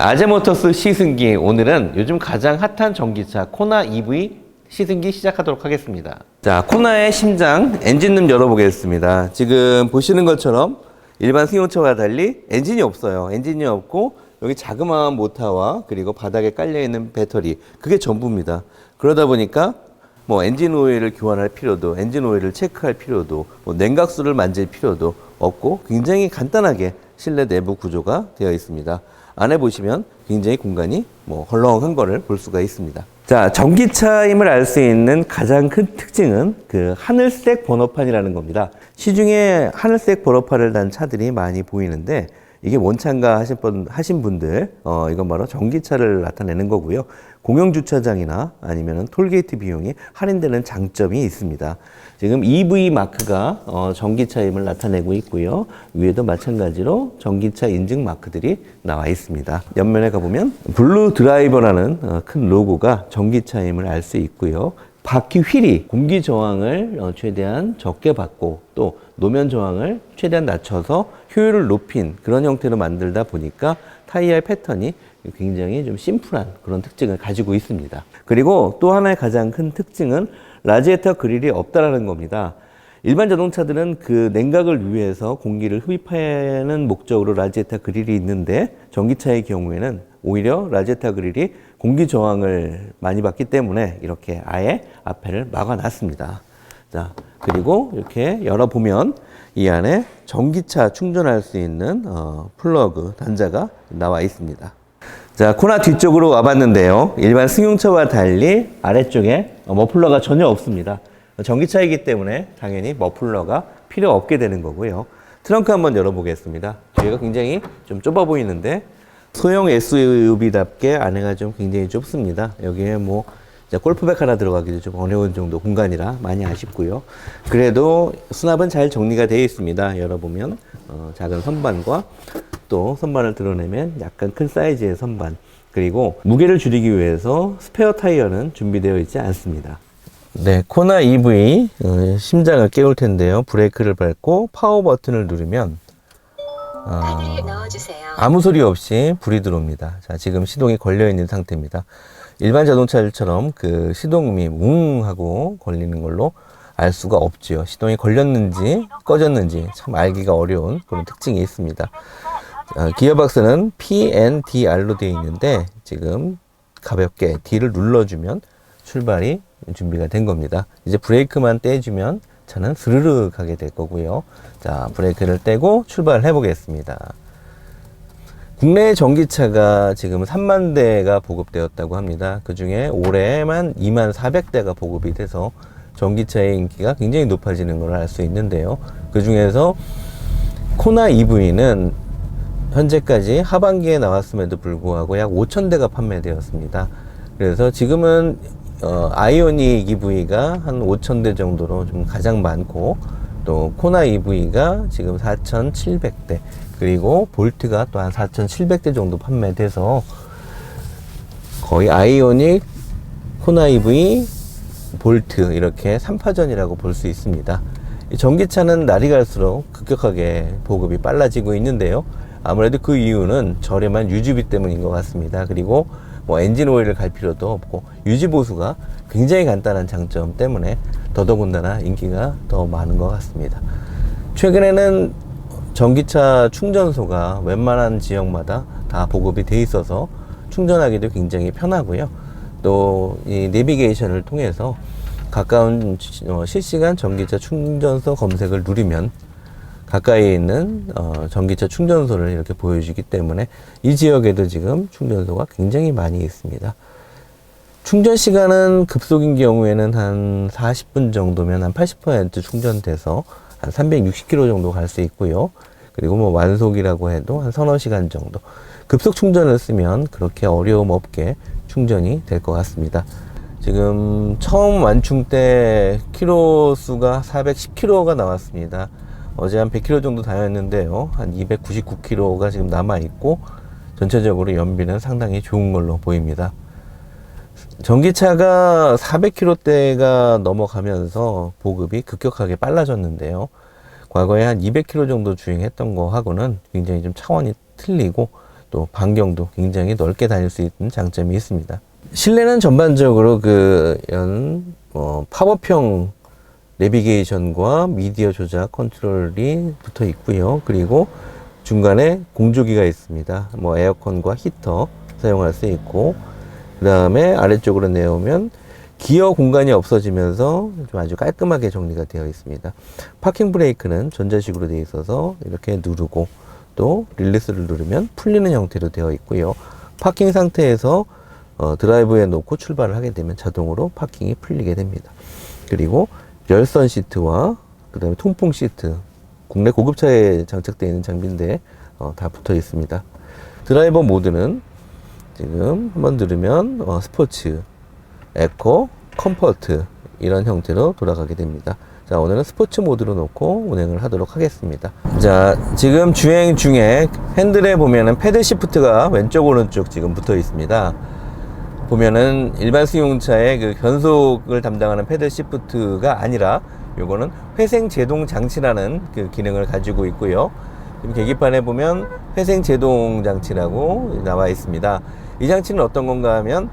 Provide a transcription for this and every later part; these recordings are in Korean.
아제모터스 시승기. 오늘은 요즘 가장 핫한 전기차 코나 EV 시승기 시작하도록 하겠습니다. 자, 코나의 심장 엔진룸 열어보겠습니다. 지금 보시는 것처럼 일반 승용차와 달리 엔진이 없어요. 엔진이 없고 여기 자그마한 모터와 그리고 바닥에 깔려있는 배터리, 그게 전부입니다. 그러다 보니까 뭐 엔진 오일을 교환할 필요도, 엔진 오일을 체크할 필요도, 뭐 냉각수를 만질 필요도 없고 굉장히 간단하게 실내 내부 구조가 되어 있습니다. 안에 보시면 굉장히 공간이 뭐 헐렁한 거를 볼 수가 있습니다. 자, 전기차임을 알 수 있는 가장 큰 특징은 그 하늘색 번호판이라는 겁니다. 시중에 하늘색 번호판을 단 차들이 많이 보이는데 이게 원차인가 하신 분들, 이건 바로 전기차를 나타내는 거고요. 공영주차장이나 아니면 톨게이트 비용이 할인되는 장점이 있습니다. 지금 EV 마크가 전기차임을 나타내고 있고요. 위에도 마찬가지로 전기차 인증 마크들이 나와 있습니다. 옆면에 가보면 블루 드라이버라는 큰 로고가 전기차임을 알 수 있고요. 바퀴 휠이 공기 저항을 최대한 적게 받고 또 노면 저항을 최대한 낮춰서 효율을 높인 그런 형태로 만들다 보니까 타이어의 패턴이 굉장히 좀 심플한 그런 특징을 가지고 있습니다. 그리고 또 하나의 가장 큰 특징은 라지에이터 그릴이 없다라는 겁니다. 일반 자동차들은 그 냉각을 위해서 공기를 흡입하는 목적으로 라지에이터 그릴이 있는데 전기차의 경우에는 오히려 라지에이터 그릴이 공기 저항을 많이 받기 때문에 이렇게 아예 앞에를 막아놨습니다. 자, 그리고 이렇게 열어보면 이 안에 전기차 충전할 수 있는 플러그 단자가 나와 있습니다. 자, 코나 뒤쪽으로 와봤는데요. 일반 승용차와 달리 아래쪽에 머플러가 전혀 없습니다. 전기차이기 때문에 당연히 머플러가 필요 없게 되는 거고요. 트렁크 한번 열어보겠습니다. 뒤에가 굉장히 좀 좁아 보이는데 소형 SUV답게 안에가 좀 굉장히 좁습니다. 여기에 뭐 골프백 하나 들어가기도 좀 어려운 정도 공간이라 많이 아쉽고요. 그래도 수납은 잘 정리가 되어 있습니다. 열어보면 작은 선반과 또 선반을 드러내면 약간 큰 사이즈의 선반, 그리고 무게를 줄이기 위해서 스페어 타이어는 준비되어 있지 않습니다. 네, 코나 EV 심장을 깨울 텐데요. 브레이크를 밟고 파워 버튼을 누르면 아무 소리 없이 불이 들어옵니다. 자, 지금 시동이 걸려 있는 상태입니다. 일반 자동차들처럼 그 시동음이 웅 하고 걸리는 걸로 알 수가 없지요. 시동이 걸렸는지 꺼졌는지 참 알기가 어려운 그런 특징이 있습니다. 기어박스는 PNDR로 되어 있는데 지금 가볍게 D를 눌러주면 출발이 준비가 된 겁니다. 이제 브레이크만 떼주면 차는 스르르 가게 될 거고요. 자, 브레이크를 떼고 출발을 해 보겠습니다. 국내 전기차가 지금 3만 대가 보급되었다고 합니다. 그 중에 올해만 2만 400대가 보급이 돼서 전기차의 인기가 굉장히 높아지는 걸 알 수 있는데요. 그 중에서 코나 EV는 현재까지 하반기에 나왔음에도 불구하고 약 5,000대가 판매되었습니다. 그래서 지금은 아이오닉 EV가 한 5,000대 정도로 좀 가장 많고, 또 코나 EV가 지금 4,700대, 그리고 볼트가 또 한 4,700대 정도 판매돼서 거의 아이오닉, 코나 EV, 볼트 이렇게 3파전이라고 볼 수 있습니다. 전기차는 날이 갈수록 급격하게 보급이 빨라지고 있는데요. 아무래도 그 이유는 저렴한 유지비 때문인 것 같습니다. 그리고 뭐 엔진 오일을 갈 필요도 없고 유지 보수가 굉장히 간단한 장점 때문에 더더군다나 인기가 더 많은 것 같습니다. 최근에는 전기차 충전소가 웬만한 지역마다 다 보급이 돼 있어서 충전하기도 굉장히 편하고요. 또 이 내비게이션을 통해서 가까운 실시간 전기차 충전소 검색을 누르면 가까이에 있는 전기차 충전소를 이렇게 보여주기 때문에 이 지역에도 지금 충전소가 굉장히 많이 있습니다. 충전 시간은 급속인 경우에는 한 40분 정도면 한 80% 충전돼서 한 360km 정도 갈 수 있고요. 그리고 뭐 완속이라고 해도 한 서너 시간 정도. 급속 충전을 쓰면 그렇게 어려움 없게 충전이 될 것 같습니다. 지금 처음 완충 때 키로 수가 410km가 나왔습니다. 어제 한 100km 정도 다녔는데요. 한 299km가 지금 남아있고 전체적으로 연비는 상당히 좋은 걸로 보입니다. 전기차가 400km대가 넘어가면서 보급이 급격하게 빨라졌는데요. 과거에 한 200km 정도 주행했던 거하고는 굉장히 좀 차원이 틀리고 또 반경도 굉장히 넓게 다닐 수 있는 장점이 있습니다. 실내는 전반적으로 팝업형 내비게이션과 미디어 조작 컨트롤이 붙어 있고요. 그리고 중간에 공조기가 있습니다. 에어컨과 히터 사용할 수 있고, 그 다음에 아래쪽으로 내오면 기어 공간이 없어지면서 좀 아주 깔끔하게 정리가 되어 있습니다. 파킹 브레이크는 전자식으로 되어 있어서 이렇게 누르고 또 릴리스를 누르면 풀리는 형태로 되어 있고요. 파킹 상태에서 드라이브에 놓고 출발을 하게 되면 자동으로 파킹이 풀리게 됩니다. 그리고 열선 시트와 그 다음에 통풍 시트, 국내 고급차에 장착되어 있는 장비인데 다 붙어 있습니다. 드라이버 모드는 지금 한번 누르면 스포츠, 에코, 컴포트 이런 형태로 돌아가게 됩니다. 자, 오늘은 스포츠 모드로 놓고 운행을 하도록 하겠습니다. 자, 지금 주행 중에 핸들에 보면은 패드 시프트가 왼쪽 오른쪽 지금 붙어 있습니다. 보면은 일반 승용차의 그 변속을 담당하는 패드 시프트가 아니라 요거는 회생 제동 장치라는 그 기능을 가지고 있고요. 지금 계기판에 보면 회생 제동 장치라고 나와 있습니다. 이 장치는 어떤 건가 하면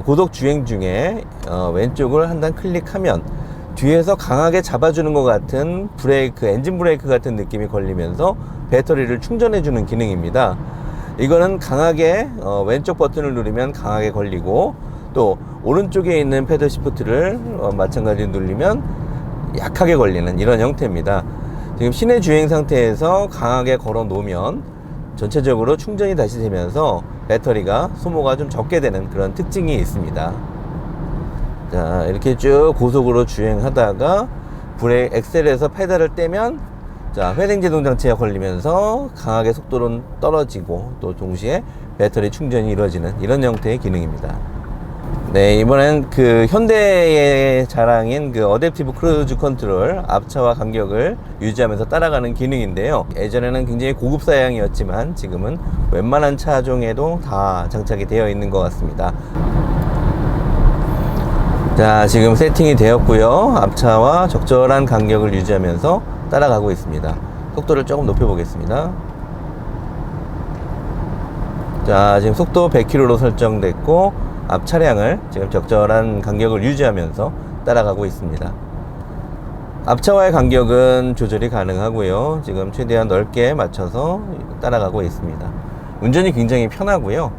고속 주행 중에 왼쪽을 한 단 클릭하면 뒤에서 강하게 잡아주는 것 같은 브레이크, 엔진 브레이크 같은 느낌이 걸리면서 배터리를 충전해주는 기능입니다. 이거는 강하게 왼쪽 버튼을 누르면 강하게 걸리고, 또 오른쪽에 있는 패드 시프트를 마찬가지로 누르면 약하게 걸리는 이런 형태입니다. 지금 시내 주행 상태에서 강하게 걸어 놓으면 전체적으로 충전이 다시 되면서 배터리가 소모가 좀 적게 되는 그런 특징이 있습니다. 자, 이렇게 쭉 고속으로 주행하다가 엑셀에서 페달을 떼면 자, 회생 제동 장치가 걸리면서 강하게 속도는 떨어지고 또 동시에 배터리 충전이 이루어지는 이런 형태의 기능입니다. 네, 이번엔 그 현대의 자랑인 그 어댑티브 크루즈 컨트롤, 앞차와 간격을 유지하면서 따라가는 기능인데요. 예전에는 굉장히 고급 사양이었지만 지금은 웬만한 차종에도 다 장착이 되어 있는 것 같습니다. 자, 지금 세팅이 되었고요. 앞차와 적절한 간격을 유지하면서 따라가고 있습니다. 속도를 조금 높여 보겠습니다. 자, 지금 속도 100km로 설정됐고 앞 차량을 지금 적절한 간격을 유지하면서 따라가고 있습니다. 앞차와의 간격은 조절이 가능하고요. 지금 최대한 넓게 맞춰서 따라가고 있습니다. 운전이 굉장히 편하고요.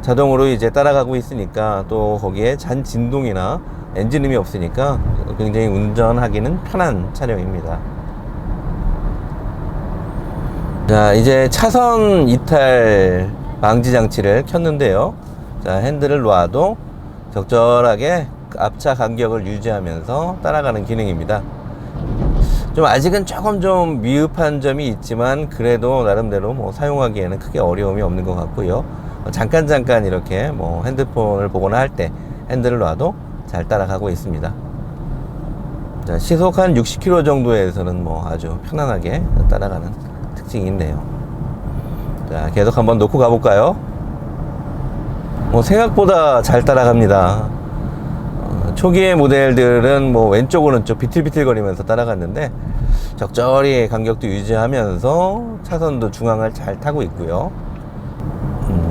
자동으로 이제 따라가고 있으니까 또 거기에 잔 진동이나 엔진음이 없으니까 굉장히 운전하기는 편한 차량입니다. 자, 이제 차선 이탈 방지 장치를 켰는데요. 자, 핸들을 놔도 적절하게 앞차 간격을 유지하면서 따라가는 기능입니다. 좀 아직은 조금 좀 미흡한 점이 있지만 그래도 나름대로 사용하기에는 크게 어려움이 없는 것 같고요. 잠깐 이렇게 핸드폰을 보거나 할 때 핸들을 놔도 잘 따라가고 있습니다. 자, 시속 한 60km 정도에서는 아주 편안하게 따라가는 특징이 있네요. 자, 계속 한번 놓고 가볼까요? 생각보다 잘 따라갑니다. 초기의 모델들은 왼쪽 오른쪽 비틀비틀 거리면서 따라갔는데 적절히 간격도 유지하면서 차선도 중앙을 잘 타고 있고요.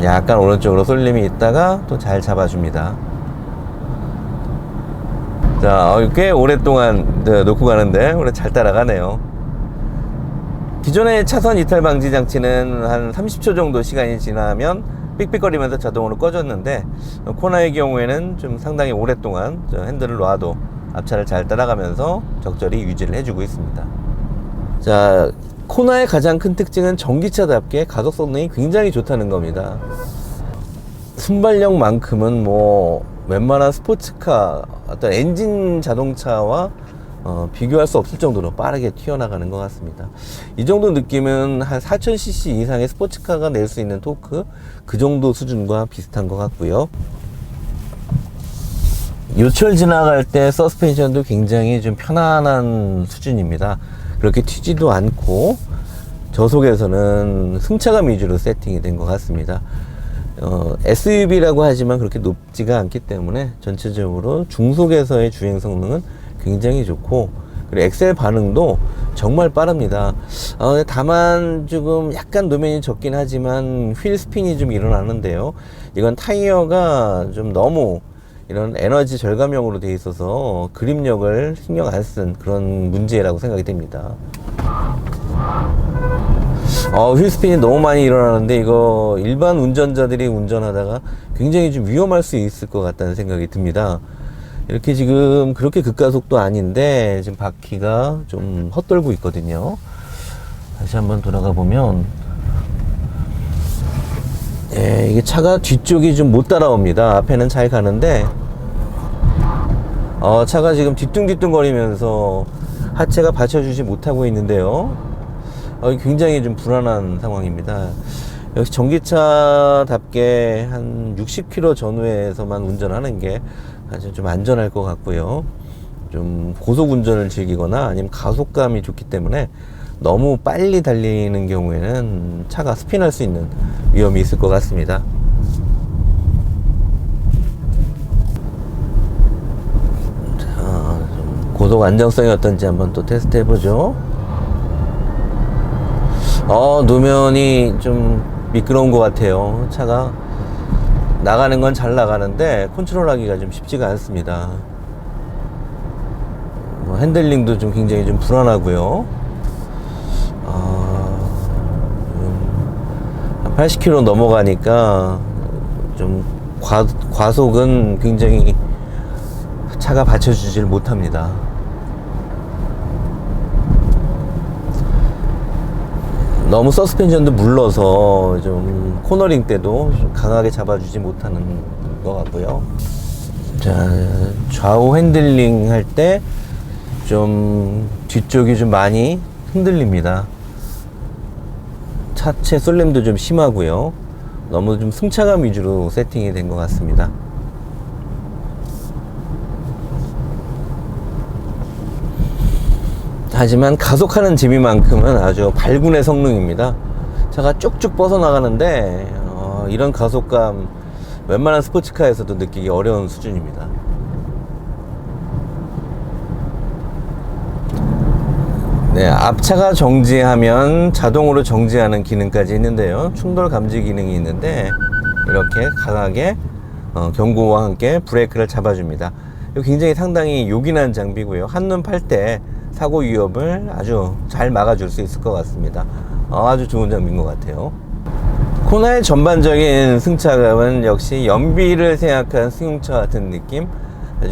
약간 오른쪽으로 쏠림이 있다가 또 잘 잡아줍니다. 자, 꽤 오랫동안 놓고 가는데 오래 잘 따라가네요. 기존의 차선 이탈 방지 장치는 한 30초 정도 시간이 지나면 삑삑거리면서 자동으로 꺼졌는데 코나의 경우에는 좀 상당히 오랫동안 핸들을 놔도 앞차를 잘 따라가면서 적절히 유지를 해주고 있습니다. 자, 코나의 가장 큰 특징은 전기차답게 가속 성능이 굉장히 좋다는 겁니다. 순발력만큼은 웬만한 스포츠카, 어떤 엔진 자동차와 비교할 수 없을 정도로 빠르게 튀어나가는 것 같습니다. 이 정도 느낌은 한 4000cc 이상의 스포츠카가 낼 수 있는 토크, 그 정도 수준과 비슷한 것 같고요. 요철 지나갈 때 서스펜션도 굉장히 좀 편안한 수준입니다. 그렇게 튀지도 않고 저속에서는 승차감 위주로 세팅이 된 것 같습니다. SUV라고 하지만 그렇게 높지가 않기 때문에 전체적으로 중속에서의 주행 성능은 굉장히 좋고, 그리고 엑셀 반응도 정말 빠릅니다. 다만 지금 약간 노면이 적긴 하지만 휠 스핀이 좀 일어나는데요. 이건 타이어가 좀 너무 이런 에너지 절감형으로 되어 있어서 그립력을 신경 안 쓴 그런 문제라고 생각이 됩니다. 휠 스핀이 너무 많이 일어나는데 이거 일반 운전자들이 운전하다가 굉장히 좀 위험할 수 있을 것 같다는 생각이 듭니다. 이렇게 지금 그렇게 급가속도 아닌데 지금 바퀴가 좀 헛돌고 있거든요. 다시 한번 돌아가 보면 이게 차가 뒤쪽이 좀 못 따라옵니다. 앞에는 잘 가는데 차가 지금 뒤뚱뒤뚱 거리면서 하체가 받쳐주지 못하고 있는데요. 굉장히 좀 불안한 상황입니다. 역시 전기차답게 한 60km 전후에서만 운전하는 게 아주 좀 안전할 것 같고요. 좀 고속 운전을 즐기거나 아니면 가속감이 좋기 때문에 너무 빨리 달리는 경우에는 차가 스핀할 수 있는 위험이 있을 것 같습니다. 자, 좀 고속 안정성이 어떤지 한번 또 테스트 해보죠. 노면이 좀 미끄러운 것 같아요. 차가 나가는 건 잘 나가는데 컨트롤하기가 좀 쉽지가 않습니다. 핸들링도 좀 굉장히 좀 불안하고요. 한 80km 넘어가니까 좀 과속은 굉장히 차가 받쳐주질 못합니다. 너무 서스펜션도 물러서 좀 코너링 때도 좀 강하게 잡아주지 못하는 것 같고요. 자, 좌우 핸들링 할 때 좀 뒤쪽이 좀 많이 흔들립니다. 차체 쏠림도 좀 심하고요. 너무 좀 승차감 위주로 세팅이 된 것 같습니다. 하지만 가속하는 재미만큼은 아주 발군의 성능입니다. 차가 쭉쭉 뻗어나가는데 이런 가속감 웬만한 스포츠카에서도 느끼기 어려운 수준입니다. 네, 앞차가 정지하면 자동으로 정지하는 기능까지 있는데요. 충돌 감지 기능이 있는데 이렇게 강하게 경고와 함께 브레이크를 잡아줍니다. 이거 굉장히 상당히 요긴한 장비고요. 한눈 팔 때 사고 위험을 아주 잘 막아줄 수 있을 것 같습니다. 아주 좋은 장비인 것 같아요. 코나의 전반적인 승차감은 역시 연비를 생각한 승용차 같은 느낌,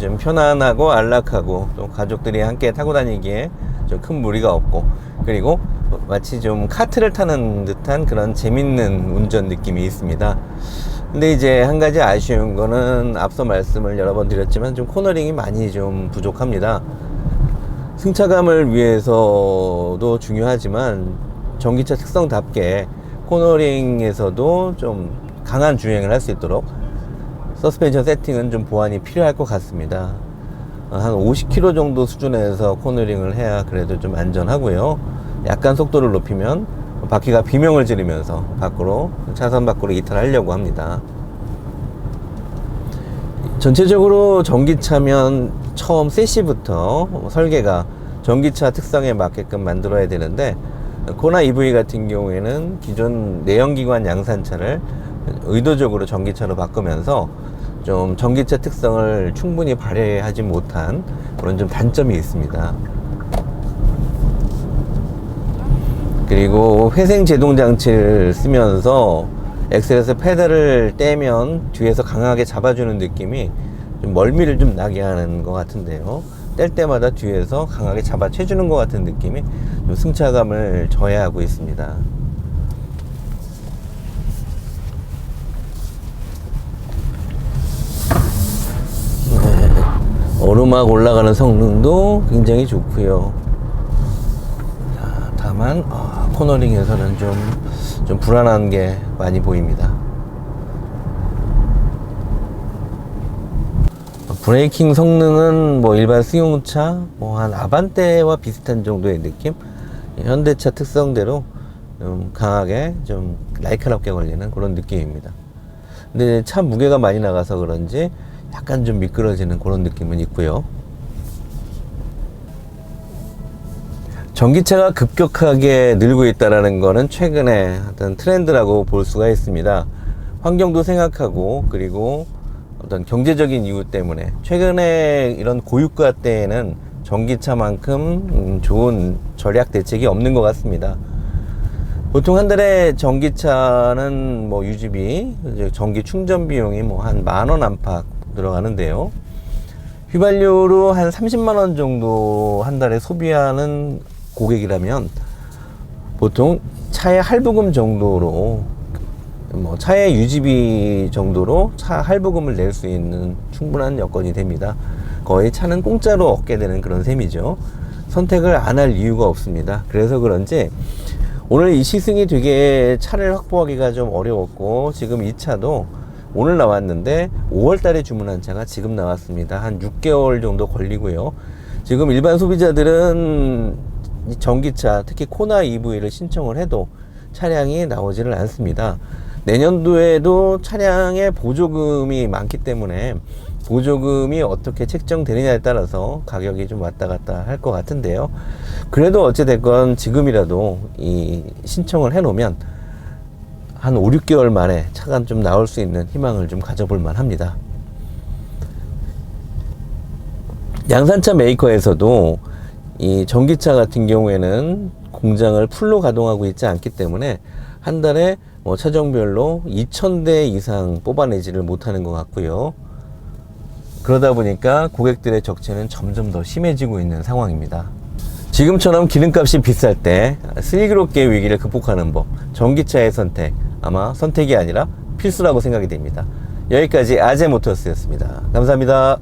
좀 편안하고 안락하고 또 가족들이 함께 타고 다니기에 좀 큰 무리가 없고, 그리고 마치 좀 카트를 타는 듯한 그런 재밌는 운전 느낌이 있습니다. 근데 이제 한 가지 아쉬운 거는 앞서 말씀을 여러 번 드렸지만 좀 코너링이 많이 좀 부족합니다. 승차감을 위해서도 중요하지만 전기차 특성답게 코너링에서도 좀 강한 주행을 할 수 있도록 서스펜션 세팅은 좀 보완이 필요할 것 같습니다. 한 50km 정도 수준에서 코너링을 해야 그래도 좀 안전하고요. 약간 속도를 높이면 바퀴가 비명을 지르면서 차선 밖으로 이탈하려고 합니다. 전체적으로 전기차면 처음 셋시부터 설계가 전기차 특성에 맞게끔 만들어야 되는데, 코나 EV 같은 경우에는 기존 내연기관 양산차를 의도적으로 전기차로 바꾸면서 좀 전기차 특성을 충분히 발휘하지 못한 그런 좀 단점이 있습니다. 그리고 회생 제동 장치를 쓰면서 엑셀에서 페달을 떼면 뒤에서 강하게 잡아주는 느낌이 좀 멀미를 좀 나게 하는 것 같은데요. 뗄 때마다 뒤에서 강하게 잡아채주는 것 같은 느낌이 좀 승차감을 저해하고 있습니다. 오르막 올라가는 성능도 굉장히 좋고요. 자, 다만 코너링에서는 좀 불안한 게 많이 보입니다. 브레이킹 성능은 뭐 일반 승용차 한 아반떼와 비슷한 정도의 느낌, 현대차 특성대로 좀 강하게 좀 날카롭게 걸리는 그런 느낌입니다. 근데 차 무게가 많이 나가서 그런지 약간 좀 미끄러지는 그런 느낌은 있고요. 전기차가 급격하게 늘고 있다는 것은 최근에 어떤 트렌드라고 볼 수가 있습니다. 환경도 생각하고 그리고 어떤 경제적인 이유 때문에 최근에 이런 고유가 때에는 전기차만큼 좋은 전략 대책이 없는 것 같습니다. 보통 한 달에 전기차는 뭐 유지비, 전기 충전 비용이 뭐 한 10,000원 안팎 들어가는데요. 휘발유로 한 30만 원 정도 한 달에 소비하는 고객이라면 보통 차의 할부금 정도로 뭐 차의 유지비 정도로 차 할부금을 낼 수 있는 충분한 여건이 됩니다. 거의 차는 공짜로 얻게 되는 그런 셈이죠. 선택을 안 할 이유가 없습니다. 그래서 그런지 오늘 이 시승이 되게 차를 확보하기가 좀 어려웠고, 지금 이 차도 오늘 나왔는데 5월 달에 주문한 차가 지금 나왔습니다. 한 6개월 정도 걸리고요. 지금 일반 소비자들은 이 전기차, 특히 코나 EV를 신청을 해도 차량이 나오지를 않습니다. 내년도에도 차량에 보조금이 많기 때문에 보조금이 어떻게 책정되느냐에 따라서 가격이 좀 왔다 갔다 할 것 같은데요. 그래도 어찌됐건 지금이라도 이 신청을 해 놓으면 한 5, 6개월 만에 차가 좀 나올 수 있는 희망을 좀 가져볼 만합니다. 양산차 메이커에서도 이 전기차 같은 경우에는 공장을 풀로 가동하고 있지 않기 때문에 한 달에 뭐 차종별로 2,000대 이상 뽑아내지를 못하는 것 같고요. 그러다 보니까 고객들의 적체는 점점 더 심해지고 있는 상황입니다. 지금처럼 기름값이 비쌀 때 슬기롭게 위기를 극복하는 법, 전기차의 선택, 아마 선택이 아니라 필수라고 생각이 됩니다. 여기까지 아제모터스였습니다. 감사합니다.